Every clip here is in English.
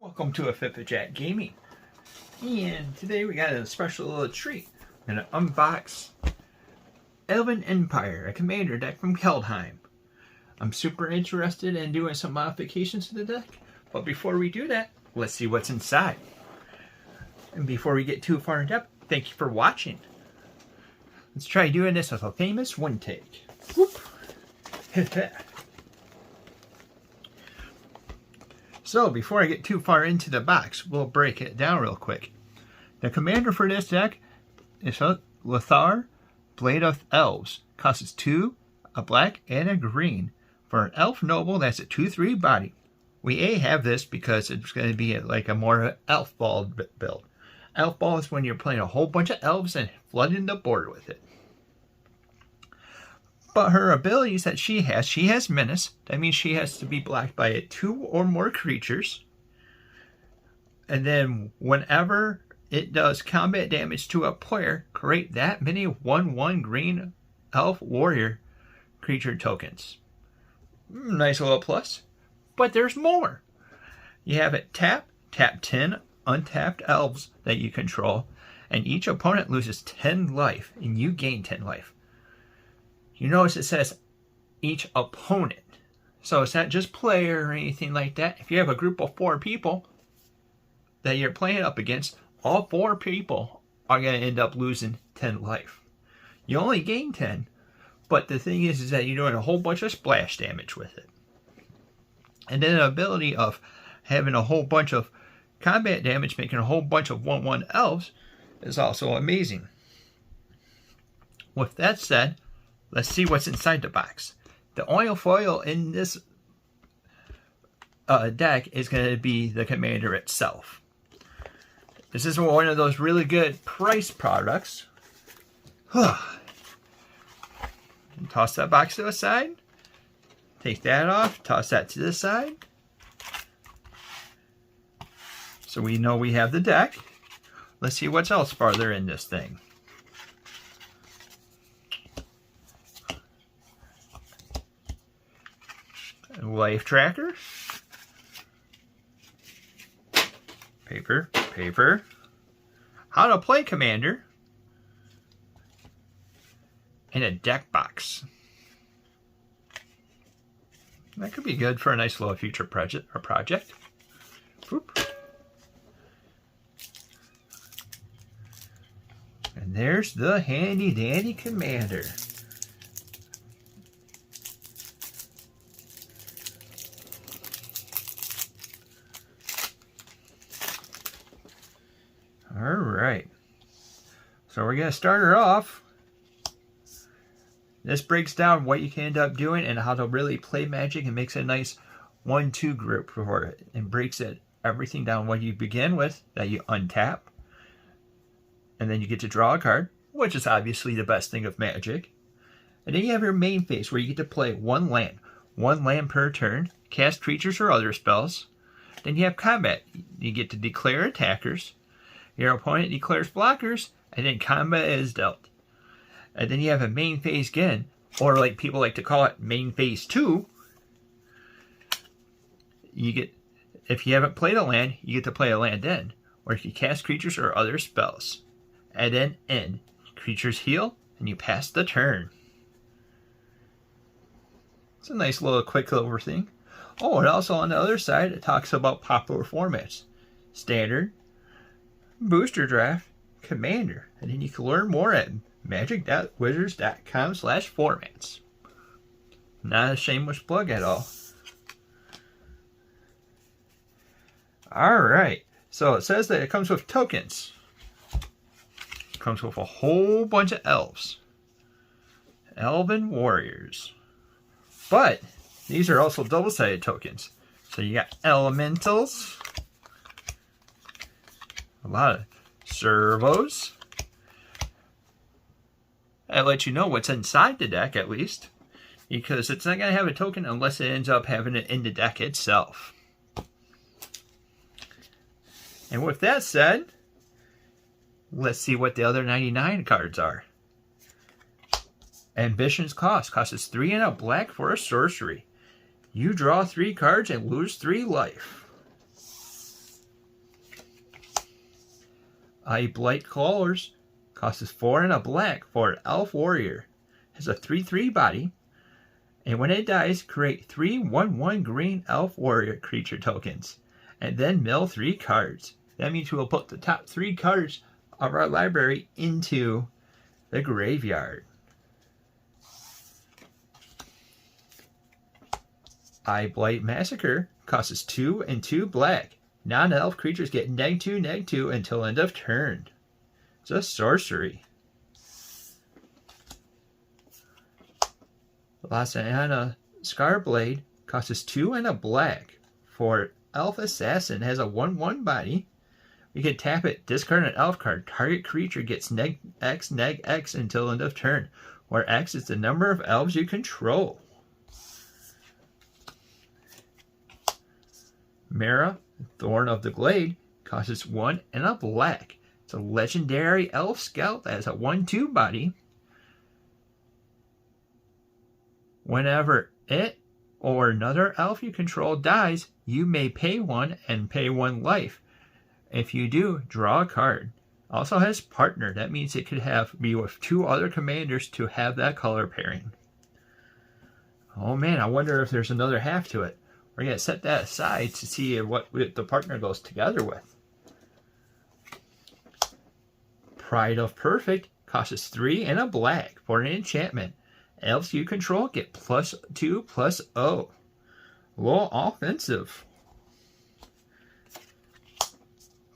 Welcome to a Fifth of Jack Gaming, and today we got a special little treat. I'm going to unbox Elven Empire, a commander deck from Kaldheim. I'm super interested in doing some modifications to the deck, but before we do that, let's see what's inside. And before we get too far in depth, thank you for watching. Let's try doing this with a famous one take. Whoop! So, before I get too far into the box, we'll break it down real quick. The commander for this deck is Lothar, Blade of Elves. Costs 2, a black, and a green. For an elf noble, that's a 2/3 body. We have this because it's going to be like a more elf ball build. Elf ball is when you're playing a whole bunch of elves and flooding the board with it. But her abilities that she has menace. That means she has to be blocked by 2 or more creatures. And then whenever it does combat damage to a player, create that many 1/1 green elf warrior creature tokens. Nice little plus. But there's more. You have it tap 10 untapped elves that you control, and each opponent loses 10 life, and you gain 10 life. You notice it says each opponent. So it's not just player or anything like that. If you have a group of 4 people that you're playing up against, all 4 people are going to end up losing 10 life. You only gain 10, but the thing is that you're doing a whole bunch of splash damage with it. And then the ability of having a whole bunch of combat damage, making a whole bunch of 1/1 elves, is also amazing. With that said, let's see what's inside the box. The oil foil in this deck is going to be the commander itself. This is one of those really good price products. Toss that box to the side. Take that off. Toss that to the side. So we know we have the deck. Let's see what's else farther in this thing. Life tracker, paper, how to play commander, and a deck box. That could be good for a nice little future project. Boop. And there's the handy dandy commander. Alright, so we're going to start her off. This breaks down what you can end up doing and how to really play Magic, and makes a nice 1-2 group for it. And breaks it everything down. What you begin with, that you untap, and then you get to draw a card, which is obviously the best thing of Magic. And then you have your main phase, where you get to play 1 land per turn, cast creatures or other spells. Then you have combat. You get to declare attackers. Your opponent declares blockers, and then combat is dealt. And then you have a main phase again, or like people like to call it, main phase 2. You get, if you haven't played a land, you get to play a land then, or if you cast creatures or other spells. And then end. Creatures heal, and you pass the turn. It's a nice little quick over thing. Oh, and also on the other side, it talks about popular formats. Standard, Booster Draft, Commander, and then you can learn more at magic.wizards.com/formats. Not a shameless plug at all. Alright, so it says that it comes with tokens. It comes with a whole bunch of elves. Elven warriors. But these are also double-sided tokens. So you got elementals, a lot of servos. That lets you know what's inside the deck, at least, because it's not going to have a token unless it ends up having it in the deck itself. And with that said, let's see what the other 99 cards are. Ambition's cost is 3 and a black for a sorcery. You draw 3 cards and lose 3 life. Blight Clawers costs 4 and a black for an elf warrior. Has a 3/3 body. And when it dies, create 3 1/1 green elf warrior creature tokens. And then mill 3 cards. That means we will put the top 3 cards of our library into the graveyard. Blight Massacre costs 2 and 2 black. Non-elf creatures get -2/-2 until end of turn. It's a sorcery. Lasana Scarblade costs 2 and a black. For Elf Assassin, has a 1/1 body. We can tap it, discard an elf card. Target creature gets -X until end of turn, where X is the number of elves you control. Mara, Thorn of the Glade, costs 1 and a black. It's a legendary elf scout that has a 1/2 body. Whenever it or another elf you control dies, you may pay 1 and pay 1 life. If you do, draw a card. Also has partner. That means it could be with 2 other commanders to have that color pairing. Oh man, I wonder if there's another half to it. We're going to set that aside to see what the partner goes together with. Pride of Perfect costs 3 and a black for an enchantment. Elves you control get +2/+0. Low offensive.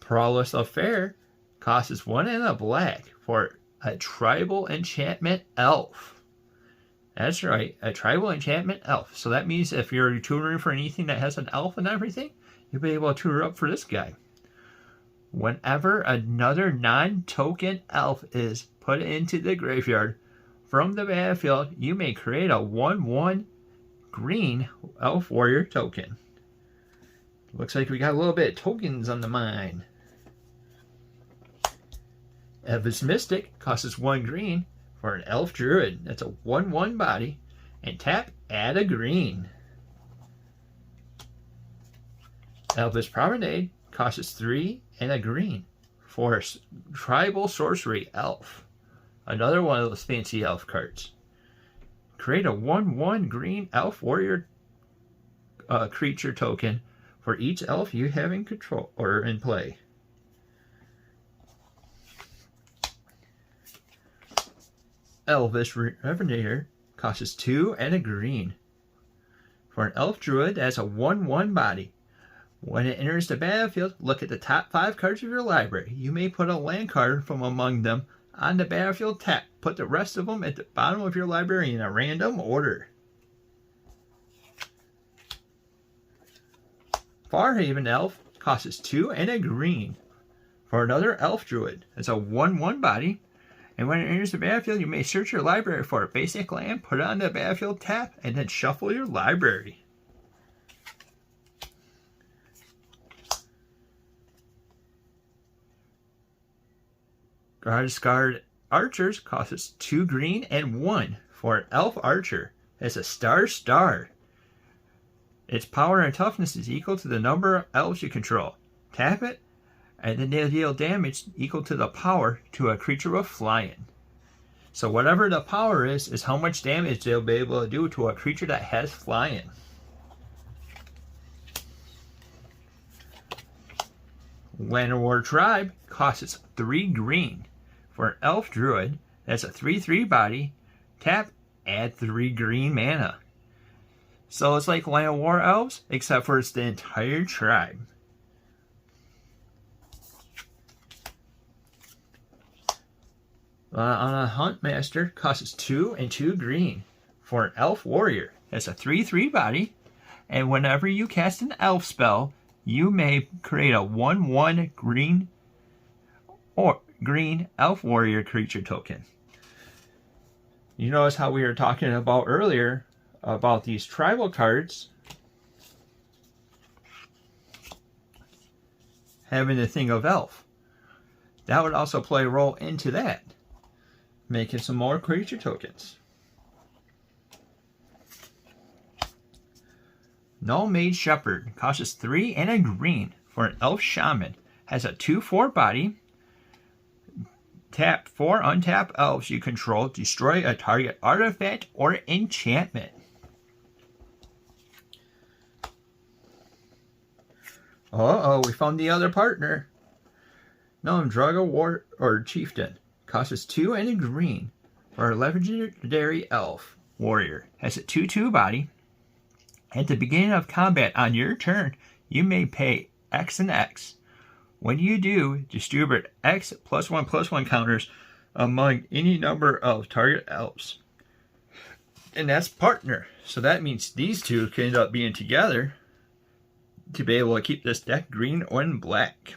Prowess of Fair costs 1 and a black for a tribal enchantment elf. That's right, a tribal enchantment elf. So that means if you're tutoring for anything that has an elf and everything, you'll be able to tutor up for this guy. Whenever another non-token elf is put into the graveyard from the battlefield, you may create a 1/1 green elf warrior token. Looks like we got a little bit of tokens on the mind. Eva's Mystic costs 1 green for an elf druid. That's a 1/1 body. And tap, add a green. Elvis Promenade costs 3 and a green for a tribal sorcery elf. Another one of those fancy elf cards. Create a 1/1 green elf warrior creature token for each elf you have in control or in play. Elvis Revenator costs 2 and a green. For an elf druid that has a 1/1 body. When it enters the battlefield, look at the top 5 cards of your library. You may put a land card from among them on the battlefield tap. Put the rest of them at the bottom of your library in a random order. Farhaven Elf costs 2 and a green. For another elf druid, it's a 1/1 body. And when it enters the battlefield, you may search your library for a basic land, put it on the battlefield tap, and then shuffle your library. Guard Archers costs 2 green and 1 for an elf archer. It's a star. Its power and toughness is equal to the number of elves you control. Tap it, and then they'll deal damage equal to the power to a creature with flying. So whatever the power is how much damage they'll be able to do to a creature that has flying. Llanowar Tribe costs 3 green. For an elf druid, that's a 3/3 body. Tap, add 3 green mana. So it's like Llanowar elves, except for it's the entire tribe. On a Hunt Master costs 2 and 2 green. For an elf warrior, that's a 3/3 body. And whenever you cast an elf spell, you may create a 1/1 green elf warrior creature token. You notice how we were talking about earlier about these tribal cards having the thing of elf. That would also play a role into that, making some more creature tokens. Null Mage Shepherd costs 3 and a green for an elf shaman. Has a 2/4 body. Tap 4 untapped elves you control. Destroy a target artifact or enchantment. Uh-oh, we found the other partner. No, Drago War or Chieftain. Costs 2 and a green for a legendary elf warrior. Has a 2/2 body. At the beginning of combat on your turn, you may pay X and X. When you do, distribute X +1/+1 counters among any number of target elves. And that's partner. So that means these two can end up being together to be able to keep this deck green and black.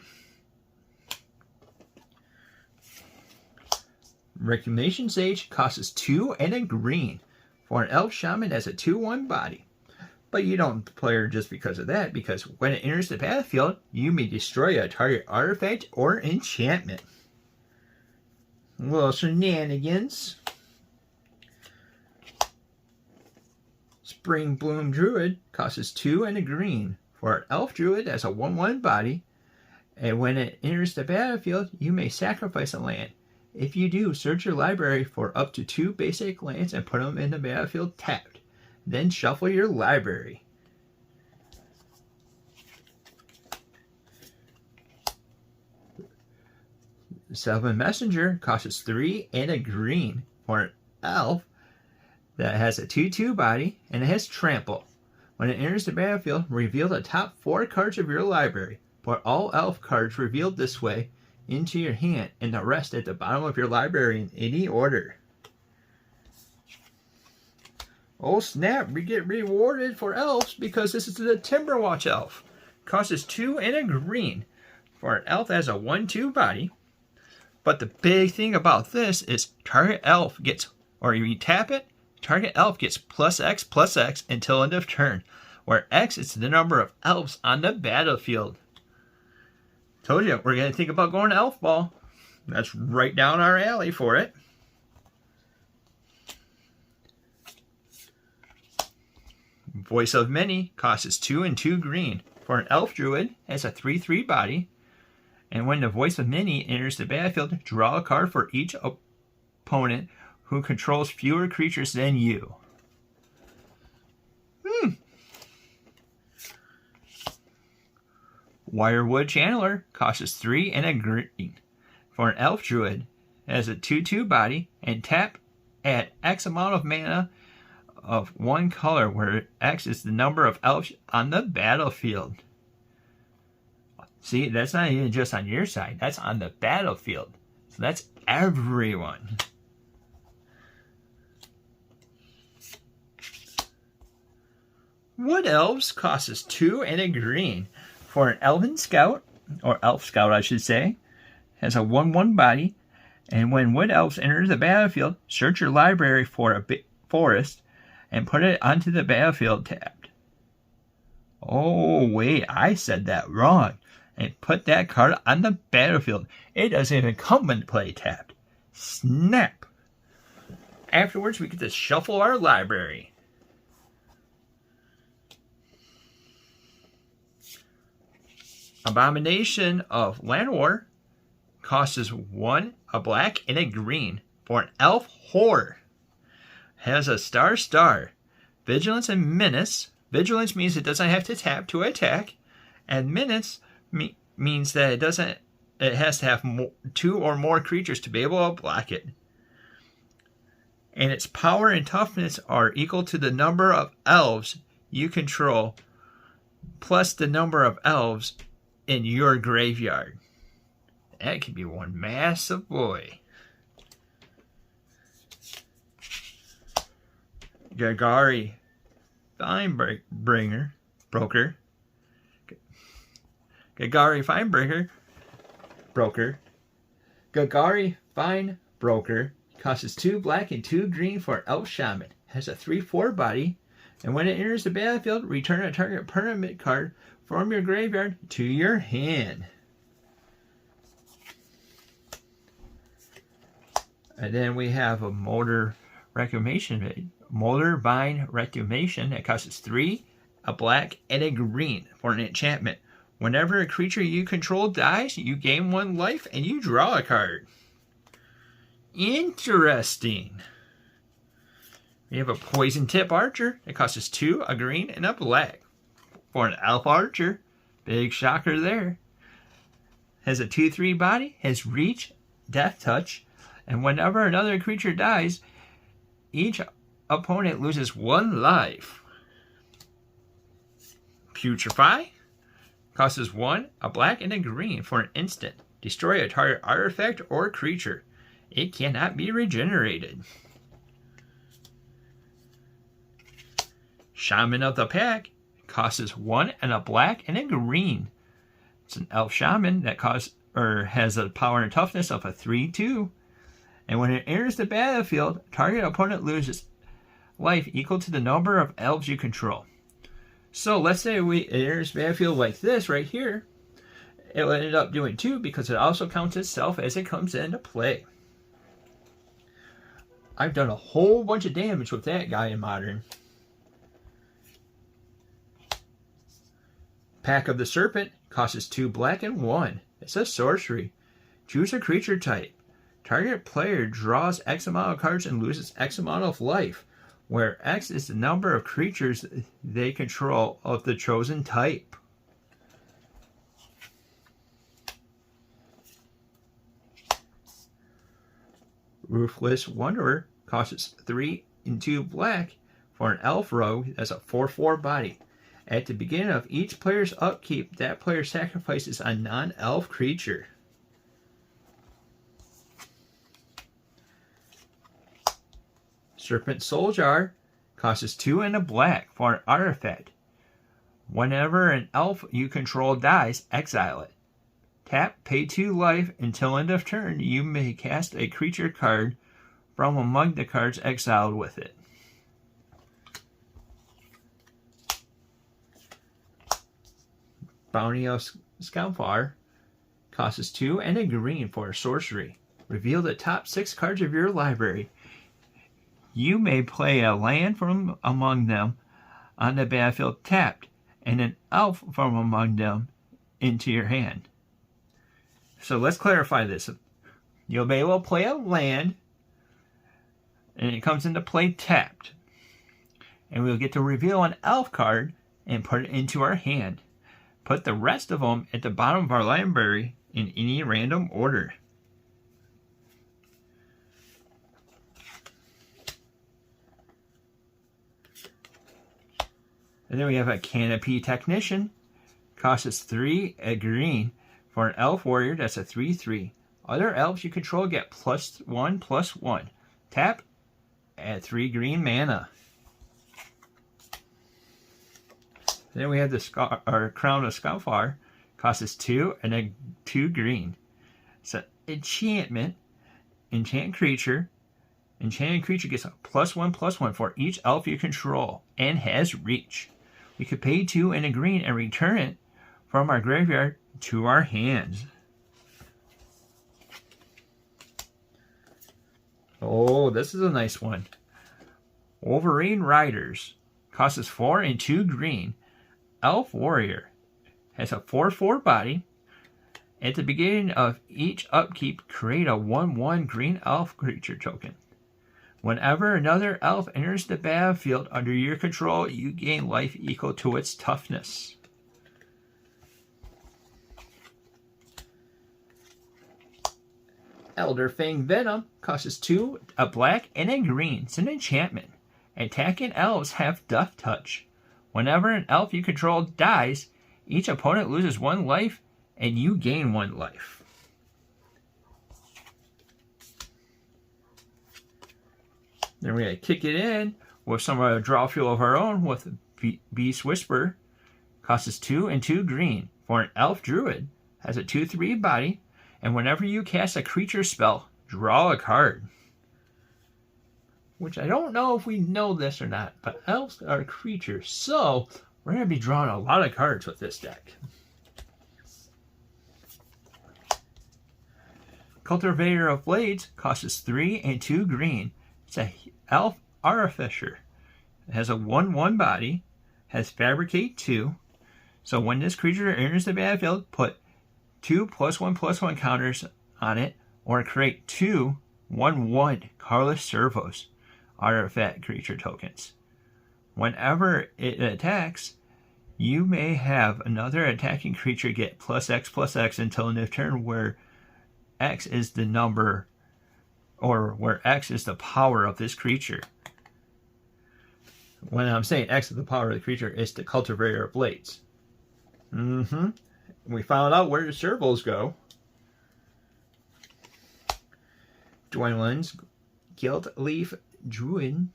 Reclamation Sage costs 2 and a green for an elf shaman as a 2/1 body. But you don't play her just because of that, because when it enters the battlefield, you may destroy a target artifact or enchantment. A little shenanigans. Spring Bloom Druid costs 2 and a green for an elf druid as a 1/1 body, and when it enters the battlefield, you may sacrifice a land. If you do, search your library for up to 2 basic lands and put them in the battlefield tapped. Then shuffle your library. Sylvan Messenger costs 3 and a green for an elf that has a 2/2 body and it has trample. When it enters the battlefield, reveal the top 4 cards of your library. Put all elf cards revealed this way into your hand and the rest at the bottom of your library in any order. Oh snap, we get rewarded for elves because this is the Timberwatch elf. Costs 2 and a green for an elf as a 1/2 body. But the big thing about this is target elf gets, or you tap it, target elf gets +X until end of turn, where X is the number of elves on the battlefield. Told you, we're going to think about going to Elf Ball. That's right down our alley for it. Voice of Many costs 2 and 2 green for an elf druid, has a 3/3 body, and when the Voice of Many enters the battlefield, draw a card for each opponent who controls fewer creatures than you. Wirewood Channeler costs 3 and a green for an elf druid, has a 2/2 body, and tap at X amount of mana of one color, where X is the number of elves on the battlefield. See, that's not even just on your side, that's on the battlefield. So that's everyone. Wood Elves costs 2 and a green for an Elven Scout, or Elf Scout I should say, has a 1/1 body, and when Wood Elves enter the battlefield, search your library for a forest and put it onto the battlefield tapped. Oh wait, I said that wrong. And put that card on the battlefield. It doesn't even come into play tapped. Snap! Afterwards, we get to shuffle our library. Abomination of Llanowar costs 1, a black, and a green for an elf whore. Has a star, vigilance and menace. Vigilance means it doesn't have to tap to attack, and menace means that it has to have 2 or more creatures to be able to block it. And its power and toughness are equal to the number of elves you control plus the number of elves in your graveyard. That could be one massive boy. Gagari Finebringer Broker. Gagari Finebreaker Broker. Gagari Fine Broker costs 2 black and 2 green for Elf Shaman. Has a 3/4 body, and when it enters the battlefield, return a target permanent card from your graveyard to your hand. And then we have a Molder Reclamation. Molder Vine Reclamation that costs 3, a black, and a green for an enchantment. Whenever a creature you control dies, you gain 1 life and you draw a card. Interesting. We have a poison tip archer. It costs us 2, a green, and a black. For an elf archer, big shocker there. Has a 2/3 body, has reach, death touch, and whenever another creature dies, each opponent loses 1 life. Putrefy costs us 1, a black, and a green for an instant. Destroy a target artifact or creature. It cannot be regenerated. Shaman of the Pack costs us 1 and a black and a green. It's an elf shaman that has a power and toughness of a 3/2. And when it enters the battlefield, target opponent loses life equal to the number of elves you control. So let's say it enters the battlefield like this right here. It will end up doing 2 because it also counts itself as it comes into play. I've done a whole bunch of damage with that guy in Modern. Pack of the Serpent costs us 2 black and 1. It's a sorcery. Choose a creature type. Target player draws X amount of cards and loses X amount of life, where X is the number of creatures they control of the chosen type. Ruthless Wanderer costs us 3 and 2 black for an elf rogue that's a 4/4 body. At the beginning of each player's upkeep, that player sacrifices a non-elf creature. Serpent Souljar costs us 2 and a black for an artifact. Whenever an elf you control dies, exile it. Tap, pay 2 life. Until end of turn, you may cast a creature card from among the cards exiled with it. Bounty of Scalfar costs us 2 and a green for a sorcery. Reveal the top 6 cards of your library. You may play a land from among them on the battlefield tapped, and an elf from among them into your hand. So let's clarify this. You'll be able to play a land, and it comes into play tapped. And we'll get to reveal an elf card and put it into our hand. Put the rest of them at the bottom of our library in any random order. And then we have a Canopy Technician. Costs us 3 a green for an elf warrior that's a 3/3. Other elves you control get +1/+1. Tap, add 3 green mana. Then we have the Crown of Scalfar. Costs us 2 and a 2 green. It's an enchantment. Enchant creature. Enchanted creature gets a +1/+1 for each elf you control and has reach. We could pay 2 and a green and return it from our graveyard to our hands. Oh, this is a nice one. Wolverine Riders. Costs us 4 and 2 green. Elf Warrior. Has a 4/4 body. At the beginning of each upkeep, create a 1/1 green elf creature token. Whenever another elf enters the battlefield under your control, you gain life equal to its toughness. Elderfang Venom costs us 2, a black, and a green. It's an enchantment. Attacking elves have Death Touch. Whenever an elf you control dies, each opponent loses 1 life, and you gain 1 life. Then we're going to kick it in with some draw fuel of our own with Beast Whisper. Costs us 2 and 2 green for an elf druid. Has a 2/3 body. And whenever you cast a creature spell, draw a card. Which I don't know if we know this or not, but elves are creatures. So we're going to be drawing a lot of cards with this deck. Cultivator of Blades costs us 3 and 2 green. It's a elf artificer. It has a 1/1 body. Has Fabricate 2. So when this creature enters the battlefield, put 2 +1/+1 counters on it, or create 2 1/1 Carlos Servos artifact creature tokens. Whenever it attacks, you may have another attacking creature get +X/+X until end of turn, where X is the number, or where X is the power of this creature. When I'm saying X is the power of the creature, it's the Cultivator of Blades. We found out where the servos go. Dwayne's Gilt Leaf Druid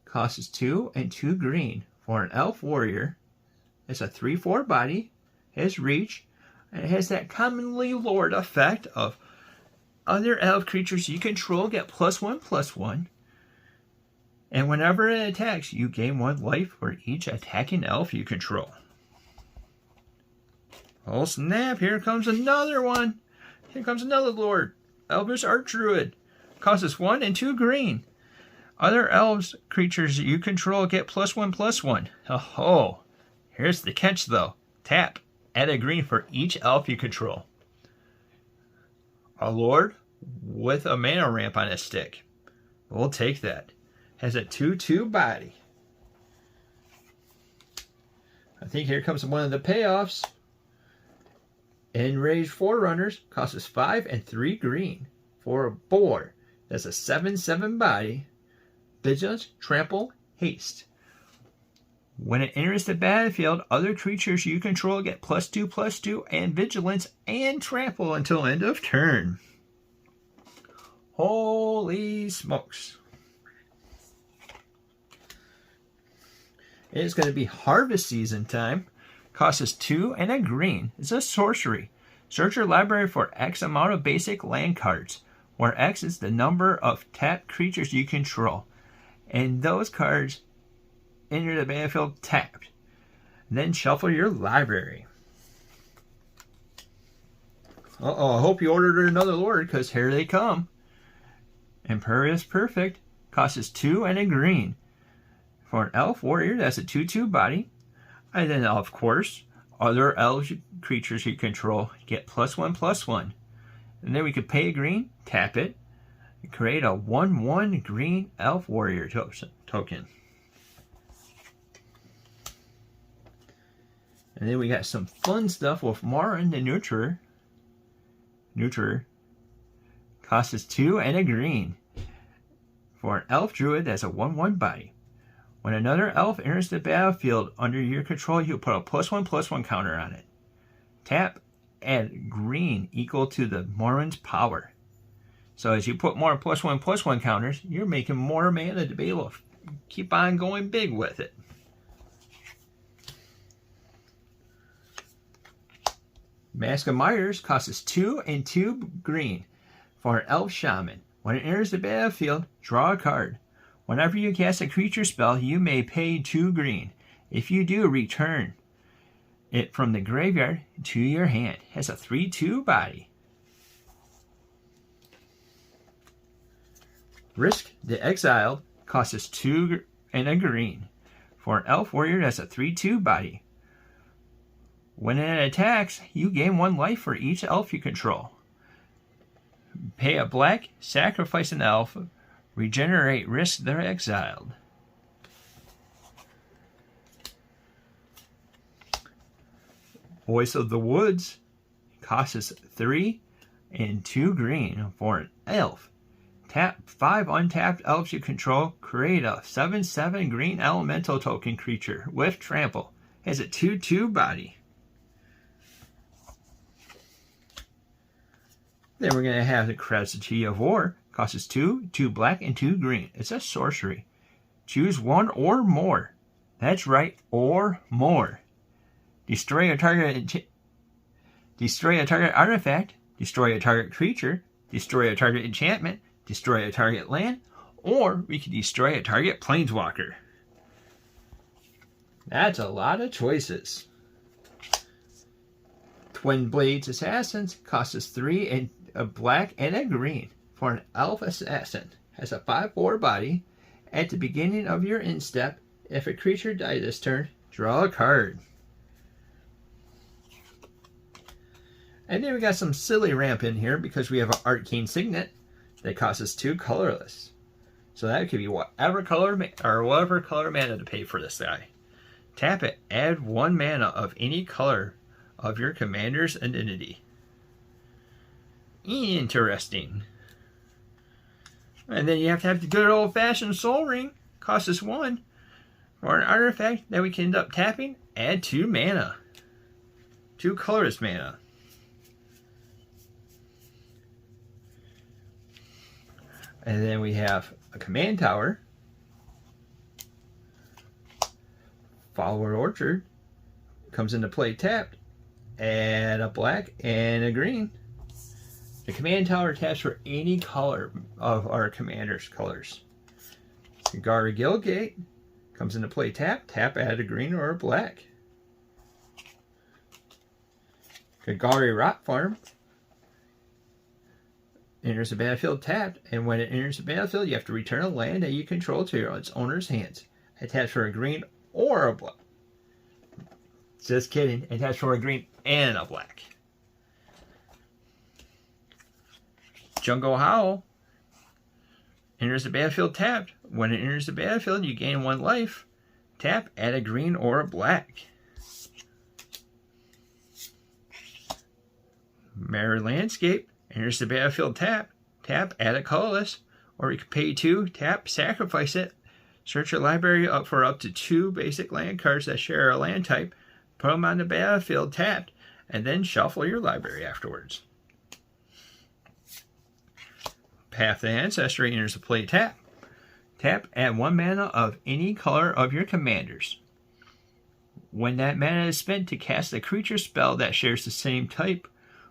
costs 2 and 2 green for an elf warrior. It's a 3/4 body, has reach, and it has that commonly lord effect of other elf creatures you control get +1/+1. And whenever it attacks, you gain 1 life for each attacking elf you control. Oh snap, here comes another one. Here comes another lord. Elvish Archdruid. Costs 1 and 2 green. Other elves creatures you control get +1/+1. Oh, here's the catch though. Tap, add a green for each elf you control. A lord with a mana ramp on his stick. We'll take that. Has a 2/2 body. I think here comes one of the payoffs. Enraged Forerunners costs 5 and 3 green for a boar. That's a 7/7 body. Vigilance, Trample, Haste. When it enters the battlefield, other creatures you control get +2/+2 and Vigilance and Trample until end of turn. Holy smokes. It's going to be harvest season time. Costs 2 and a green. It's a sorcery. Search your library for X amount of basic land cards, where X is the number of tapped creatures you control. And those cards enter the battlefield tapped. Then shuffle your library. I hope you ordered another lord, because here they come. Imperious Perfect costs 2 and a green. For an elf warrior, that's a 2/2 body. And then, of course, other elf creatures you control get +1/+1. And then we could pay a green, tap it, and create a 1/1 green elf warrior token. And then we got some fun stuff with Morin the Nurturer. Costs 2 and a green. For an elf druid, that's a 1/1 body. When another elf enters the battlefield under your control, you put a +1/+1 counter on it. Tap, add green equal to the Morin's power. So as you put more +1/+1 counters, you're making more mana to be able to keep on going big with it. Mask of Mirrors costs 2 and 2 green for an elf shaman. When it enters the battlefield, draw a card. Whenever you cast a creature spell, you may pay 2 green. If you do, return it from the graveyard to your hand. It has a 3/2 body. Risk the Exiled costs 2 and a green. For an elf warrior, that's a 3/2 body. When it attacks, you gain 1 life for each elf you control. Pay a black, sacrifice an elf, regenerate, risk their exiled. Voice of the Woods costs 3 and 2 green for an elf. Tap 5 untapped elves you control, create a 7/7 green elemental token creature with trample. Has a 2/2 body. Then we're going to have the Crescent of War. Costs 2, 2 black, and 2 green. It's a sorcery. Choose 1 or more. That's right, or more. Destroy a target artifact, destroy a target creature, destroy a target enchantment, destroy a target land, or we can destroy a target planeswalker. That's a lot of choices. Twin Blades Assassins costs 3 and a black and a green for an elf assassin. Has a 5/4 body. At the beginning of your end step, if a creature dies this turn, draw a card. And then we got some silly ramp in here because we have an Arcane Signet. that costs us 2 colorless. So that could be whatever color mana to pay for this guy. Tap it, add 1 mana of any color of your commander's identity. Interesting. And then you have to have the good old-fashioned Soul Ring. Costs us 1. For an artifact that we can end up tapping, add 2 mana. 2 colorless mana. And then we have a command tower. Follower Orchard. Comes into play tapped. Add a black and a green. The command tower taps for any color of our commander's colors. Gary Guildgate comes into play tap, add a green or a black. Kagari Rock Farm enters the battlefield tapped, and when it enters the battlefield, you have to return a land that you control to its owner's hands. It taps for a green or a black. Just kidding, it taps for a green and a black. Jungle Howl enters the battlefield tapped. When it enters the battlefield, you gain 1 life. Tap, add a green or a black. Mirror Landscape enters the battlefield tapped. Tap, add a colorless. Or you can pay 2, tap, sacrifice it. Search your library up for up to 2 basic land cards that share a land type. Put them on the battlefield tapped, and then shuffle your library afterwards. Path to Ancestry enters the play tap. Tap, add 1 mana of any color of your commanders. When that mana is spent to cast a creature spell that shares the same type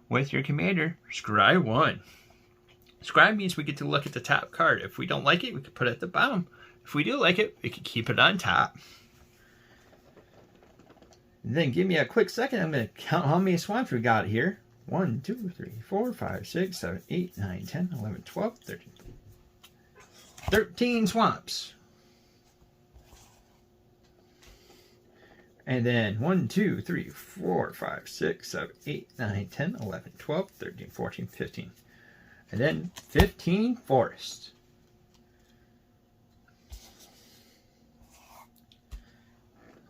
with your commander, scry 1. Scry means we get to look at the top card. If we don't like it, we can put it at the bottom. If we do like it, we can keep it on top. And then give me a quick second. I'm going to count how many swamps we got here. 1, 2, 3, 4, 5, 6, 7, 8, 9, 10, 11, 12, 13. 13 swamps. And then 1, 2, 3, 4, 5, 6, 7, 8, 9, 10, 11, 12, 13, 14, 15. And then 15 forests.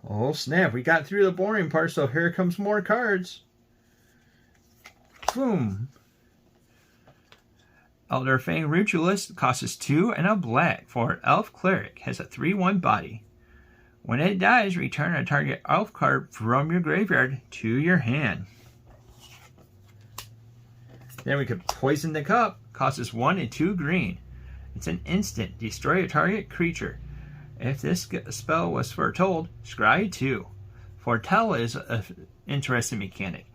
Oh snap, we got through the boring part, so here comes more cards. Boom. Elder Fang Ritualist costs us 2 and a black for an elf cleric. Has a 3/1 body. When it dies, return a target elf card from your graveyard to your hand. Then we could Poison the Cup. Costs us 1 and 2 green. It's an instant. Destroy a target creature. If this spell was foretold, scry 2. Foretell is an interesting mechanic.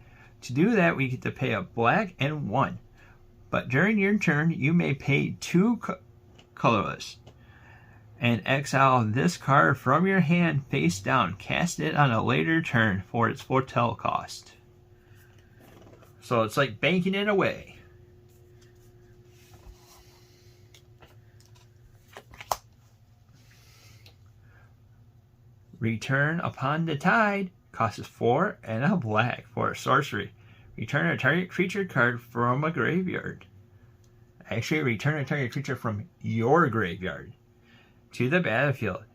To do that, we get to pay a black and 1. But during your turn, you may pay 2 colorless. And exile this card from your hand face down. Cast it on a later turn for its foretell cost. So it's like banking it away. Return Upon the Tide costs 4 and a black for a sorcery. Return a target creature card from a graveyard. Actually, return a target creature from your graveyard to the battlefield.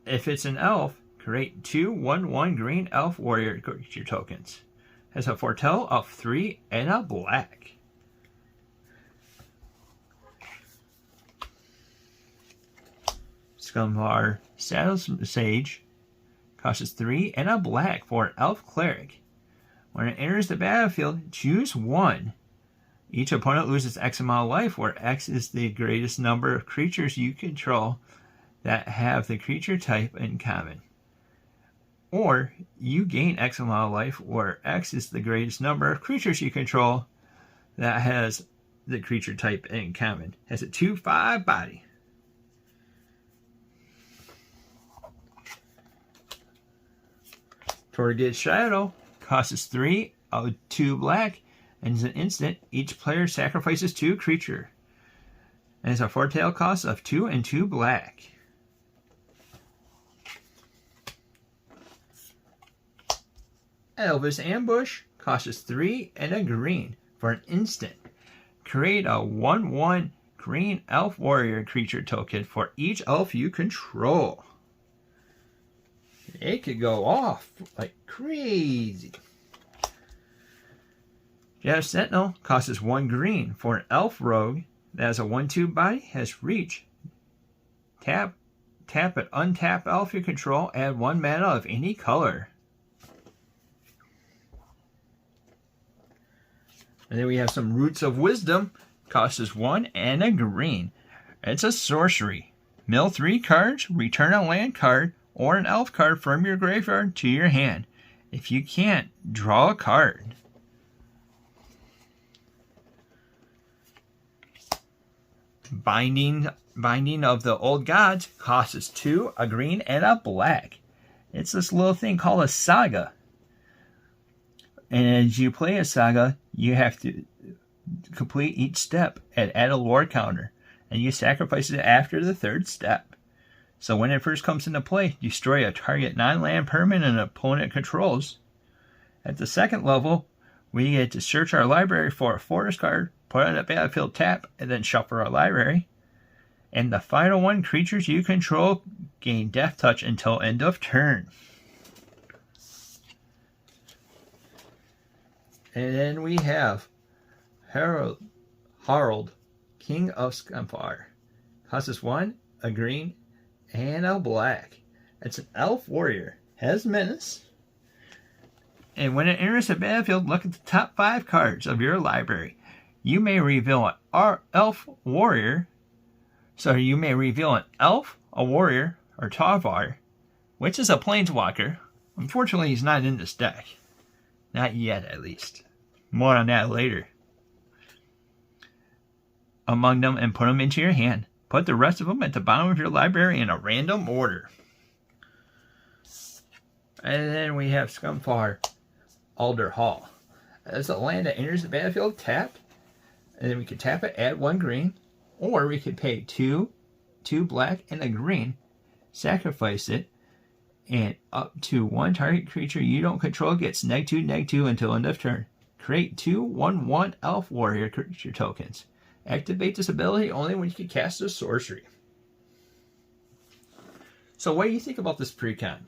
If it's an elf, create 2 1/1 green elf warrior creature tokens. Has a foretell of 3 and a black. Scumlar Saddle Sage costs 3 and a black for an elf cleric. When it enters the battlefield, choose 1. Each opponent loses X amount of life, where X is the greatest number of creatures you control that have the creature type in common. Or you gain X amount of life, where X is the greatest number of creatures you control that has the creature type in common. Has a 2/5 body. Torghast Shadow costs 3 of 2 black, and is an instant. Each player sacrifices 2 creature. And it's a foretell cost of 2 and 2 black. Elvis Ambush costs 3 and a green for an instant. Create a 1/1 green elf warrior creature token for each elf you control. It could go off like crazy. Jeff Sentinel costs 1 green for an elf rogue that has a 1/2 body, has reach. Tap an untap elf you control, add 1 mana of any color. And then we have some Roots of Wisdom, costs 1 and a green. It's a sorcery. Mill 3 cards, return a land card or an elf card from your graveyard to your hand. If you can't, draw a card. Binding of the Old Gods costs 2, a green, and a black. It's this little thing called a saga. And as you play a saga, you have to complete each step and add a lore counter. And you sacrifice it after the 3rd step. So when it first comes into play, destroy a target non-land permanent an opponent controls. At the 2nd level, we get to search our library for a forest card, put on a battlefield tap, and then shuffle our library. And the final one, creatures you control gain Death Touch until end of turn. And then we have Harald, King of Scumfar. Costs 1, a green, and a black. It's an elf warrior. Has menace. And when it enters the battlefield, look at the top 5 cards of your library. You may reveal an elf warrior. So you may reveal an elf, a warrior, or Tarvar, which is a planeswalker. Unfortunately, he's not in this deck. Not yet, at least. More on that later. Among them and put them into your hand. Put the rest of them at the bottom of your library in a random order. And then we have Scumfar Alder Hall. As a land that enters the battlefield tapped. And then we could tap it, add 1 green. Or we could pay 2 black, and a green. Sacrifice it. And up to 1 target creature you don't control gets -2/-2 until end of turn. Create 2 1/1 elf warrior creature tokens. Activate this ability only when you can cast a sorcery. So what do you think about this precon?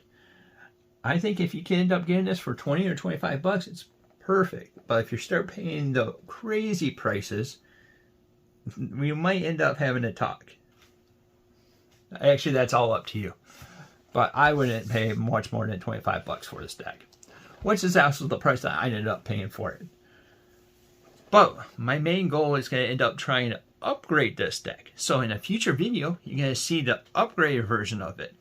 I think if you can end up getting this for 20 or 25 bucks, it's perfect. But if you start paying the crazy prices, we might end up having to talk. Actually, that's all up to you. But I wouldn't pay much more than 25 bucks for this deck, which is also the price that I ended up paying for it. But my main goal is going to end up trying to upgrade this deck. So in a future video, you're going to see the upgraded version of it.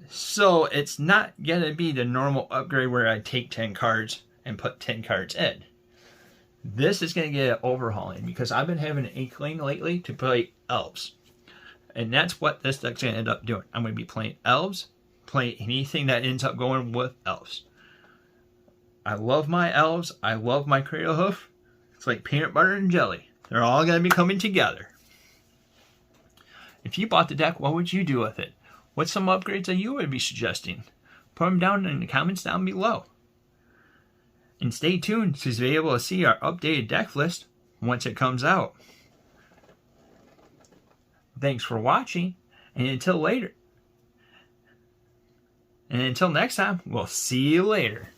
So it's not going to be the normal upgrade where I take 10 cards and put 10 cards in. This is going to get an overhauling because I've been having an inkling lately to play elves. And that's what this deck's going to end up doing. I'm going to be playing elves, play anything that ends up going with elves. I love my elves. I love my Cradle Hoof. It's like peanut butter and jelly. They're all going to be coming together. If you bought the deck, what would you do with it? What's some upgrades that you would be suggesting? Put them down in the comments down below. And stay tuned to be able to see our updated deck list once it comes out. Thanks for watching, and until later. And until next time, we'll see you later.